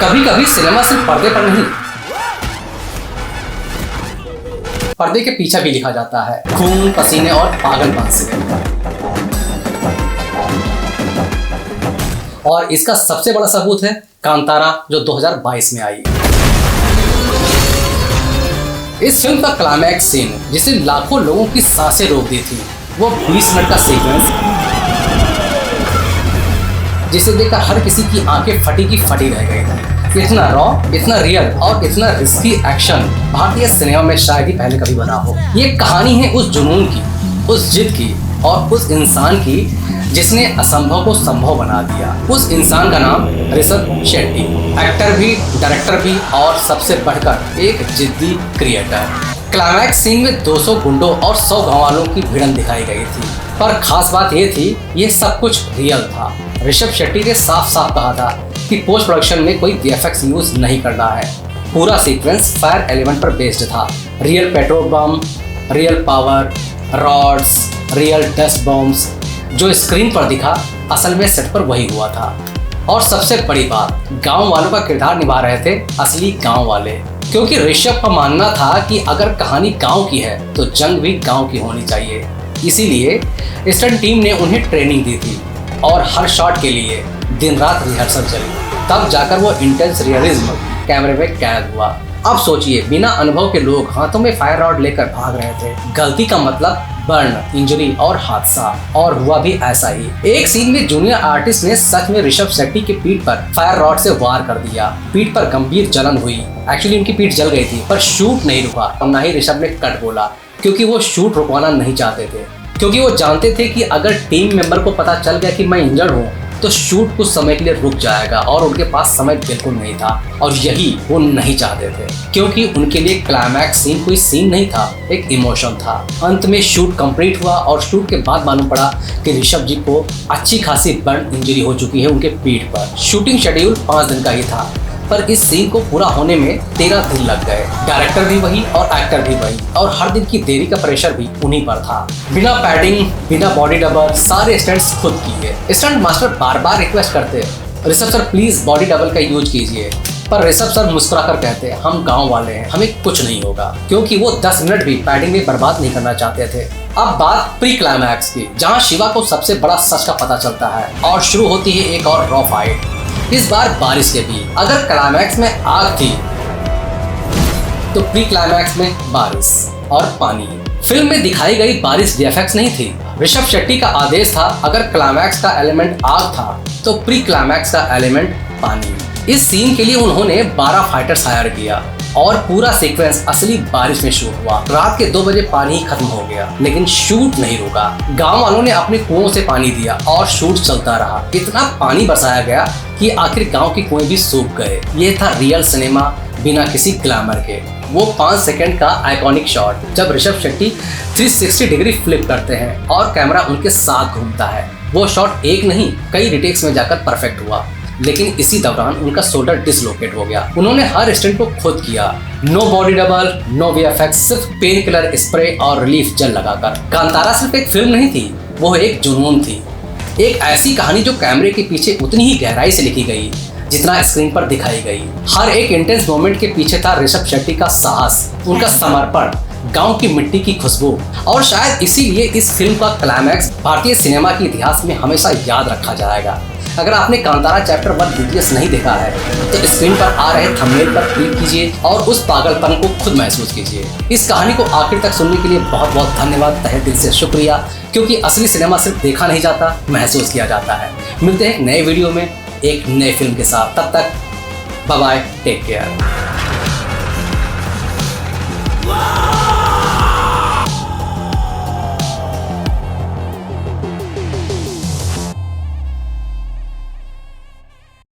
कभी कभी सिनेमा सिर्फ पर्दे पर नहीं, पर्दे के पीछे भी लिखा जाता है, खून, पसीने और पागलपन से। और इसका सबसे बड़ा सबूत है कांतारा, जो 2022 में आई। इस फिल्म का क्लाइमैक्स सीन, जिसे लाखों लोगों की सांसें रोक दी थी, वो 20 मिनट का सीक्वेंस, जिसे देखकर हर किसी की आंखें फटी की फटी रह गई थी। इतना रॉ, इतना रियल और इतना रिस्की एक्शन भारतीय सिनेमा में शायद ही पहले कभी बना हो। ये कहानी है उस जुनून की, उस जिद की और उस इंसान की जिसने असंभव को संभव बना दिया। उस इंसान का नाम ऋषभ शेट्टी, एक्टर भी, डायरेक्टर भी और सबसे बढ़कर एक जिद्दी क्रिएटर। क्लाइमैक्स सीन में 200 गुंडों और 100 गाँव वालों की भिड़ंत दिखाई गई थी, पर खास बात ये थी, ये सब कुछ रियल था। ऋषभ शेट्टी ने साफ साफ कहा था कि पोस्ट प्रोडक्शन में कोई VFX यूज नहीं करना है। पूरा सीक्वेंस फायर एलिमेंट पर बेस्ड था। Real petrol bomb, real power, rods, real dust bombs, जो स्क्रीन पर दिखा असल में सेट पर वही हुआ था। और सबसे बड़ी बात, गांव वालों का किरदार निभा रहे थे असली गांव वाले, क्योंकि ऋषभ का मानना था कि अगर कहानी गांव की है तो जंग भी गांव की होनी चाहिए। इसीलिए स्टंट टीम ने उन्हें ट्रेनिंग दी थी और हर शॉट के लिए दिन रात रिहर्सल चली, तब जाकर वो इंटेंस रियलिज्म कैमरे में कैद हुआ। अब सोचिए, बिना अनुभव के लोग हाथों में फायर रॉड लेकर भाग रहे थे। गलती का मतलब बर्न, इंजरी और हादसा, और हुआ भी ऐसा ही। एक सीन में जूनियर आर्टिस्ट ने सच में ऋषभ शेट्टी की पीठ पर फायर रॉड से वार कर दिया। पीठ पर गंभीर जलन हुई। एक्चुअली उनकी पीठ जल गई थी, पर शूट नहीं रुका और ना ही ऋषभ ने कट बोला, क्योंकि वो शूट रुकवाना नहीं चाहते थे। क्योंकि वो जानते थे कि अगर टीम मेंबर को पता चल गया कि मैं इंजर्ड हूँ तो शूट कुछ समय के लिए रुक जाएगा, और उनके पास समय बिल्कुल नहीं था, और यही वो नहीं चाहते थे। क्योंकि उनके लिए क्लाइमैक्स सीन कोई सीन नहीं था, एक इमोशन था। अंत में शूट कंप्लीट हुआ और शूट के बाद मालूम पड़ा कि ऋषभ जी को अच्छी खासी बर्न इंजरी हो चुकी है उनके पीठ पर। शूटिंग शेड्यूल 5 दिन का ही था, पर इस सीन को पूरा होने में 13 दिन लग गए। डायरेक्टर भी वही और एक्टर भी वही, और हर दिन की देरी का प्रेशर भी उन्हीं पर था। बिना पैडिंग, बिना बॉडी डबल, सारे स्टंट्स खुद किए। स्टंट मास्टर बार बार रिक्वेस्ट करते, Rishabh sir please body double का यूज कीजिए, पर ऋषभ सर मुस्कुराकर कहते, हम गांव वाले हैं, हमें कुछ नहीं होगा, क्योंकि वो 10 मिनट भी पैडिंग में बर्बाद नहीं करना चाहते थे। अब बात प्री क्लाइमैक्स की, जहां शिवा को सबसे बड़ा सच का पता चलता है और शुरू होती है एक और रॉ फाइट, इस बार बारिश के भी। अगर क्लाइमैक्स में आग थी तो प्री क्लाइमैक्स में बारिश और पानी। फिल्म में दिखाई गई बारिश VFX नहीं थी। ऋषभ शेट्टी का आदेश था, अगर क्लाइमैक्स का एलिमेंट आग था तो प्री क्लाइमैक्स का एलिमेंट पानी। इस सीन के लिए उन्होंने 12 फाइटर्स हायर किया और पूरा सीक्वेंस असली बारिश में शूट हुआ। रात के 2 बजे पानी खत्म हो गया, लेकिन शूट नहीं रुका। गांव वालों ने अपने कुओं से पानी दिया और शूट चलता रहा। इतना पानी बरसाया गया कि आखिर गांव के कुएं भी सूख गए। ये था रियल सिनेमा बिना किसी ग्लैमर के। वो 5 सेकंड का आइकॉनिक शॉट, जब ऋषभ शेट्टी 360 डिग्री फ्लिप करते हैं और कैमरा उनके साथ घूमता है। वो शॉट एक नहीं, कई रिटेक्स में जाकर परफेक्ट हुआ, लेकिन इसी दौरान उनका शोल्डर डिसलोकेट हो गया। उन्होंने हर स्टंट को खुद किया, no body double, no VFX, सिर्फ पेन किलर स्प्रे और रिलीफ जेल लगाकर। कांतारा सिर्फ एक फिल्म नहीं थी, वो एक जुनून थी, एक ऐसी कहानी जो कैमरे के पीछे उतनी ही गहराई से लिखी गई जितना स्क्रीन पर दिखाई गई। हर एक इंटेंस मोमेंट के पीछे था ऋषभ शेट्टी का साहस, उनका समर्पण, गांव की मिट्टी की खुशबू, और शायद इसीलिए इस फिल्म का क्लाइमैक्स भारतीय सिनेमा के इतिहास में हमेशा याद रखा जाएगा। अगर आपने कांतारा चैप्टर 1 BTS नहीं देखा है तो स्क्रीन पर आ रहे थंबनेल पर क्लिक कीजिए और उस पागलपन को खुद महसूस कीजिए। इस कहानी को आखिर तक सुनने के लिए बहुत बहुत धन्यवाद, तहे दिल से शुक्रिया, क्योंकि असली सिनेमा सिर्फ देखा नहीं जाता, महसूस किया जाता है। मिलते हैं नए वीडियो में एक नए फिल्म के साथ, तब तक बाय बाय, टेक केयर।